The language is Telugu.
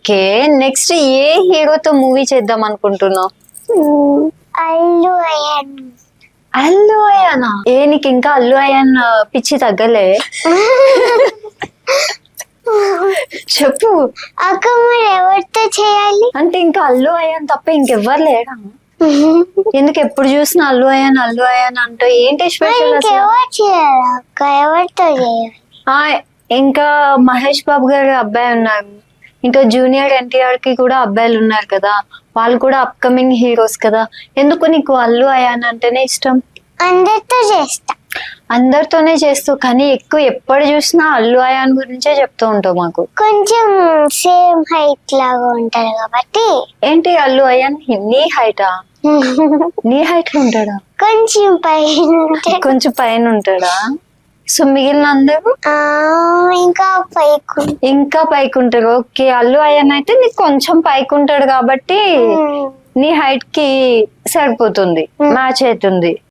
ఓకే, నెక్స్ట్ ఏ హీరోతో మూవీ చేద్దాం అనుకుంటున్నావు? అల్లు అయ్యన్. అల్లు అయ్యానా? నీకు ఇంకా అల్లు అయ్యాన్ పిచ్చి తగ్గలే? చెప్పు. అక్క మరి ఎవరితో చేయాలి? అంటే ఇంకా అల్లు అయ్యాన్ తప్ప ఇంకెవ్వరు లేరా? ఎందుకు ఎప్పుడు చూసినా అల్లు అయ్యాన్ అల్లు అయ్యాన్ అంటే ఏంటి స్పెషల్? ఎవరు చేయాలి అక్క? ఎవరితో చేయాలి? ఇంకా మహేష్ బాబు గారి అబ్బాయి ఉన్నారు, ఇంకా జూనియర్ ఎన్టీఆర్ కి కూడా అబ్బాయిలు ఉన్నారు కదా, వాళ్ళు కూడా అప్కమింగ్ హీరోస్ కదా. ఎందుకు నీకు అల్లు అయ్యాన్ అంటేనే ఇష్టం? అందరితో చేస్తా. అందరితోనే చేస్తావు, కానీ ఎక్కువ ఎప్పుడు చూసినా అల్లు అయాన్ గురించే చెప్తూ ఉంటావు మాకు. కొంచెం సేమ్ హైట్ లాగా ఉంటారు కాబట్టి. ఏంటి అల్లు అయాన్ నీ హైటా? నీ హైట్ లో ఉంటాడా? కొంచెం పైన. కొంచెం పైన ఉంటాడా? సో మిగిలిన అందరూ ఇంకా పైకు. ఇంకా పైకి ఉంటారు. ఓకే, అల్లు అయాన్ అయితే నీకు కొంచెం పైకి ఉంటాడు కాబట్టి నీ హైట్ కి సరిపోతుంది, మ్యాచ్ అవుతుంది.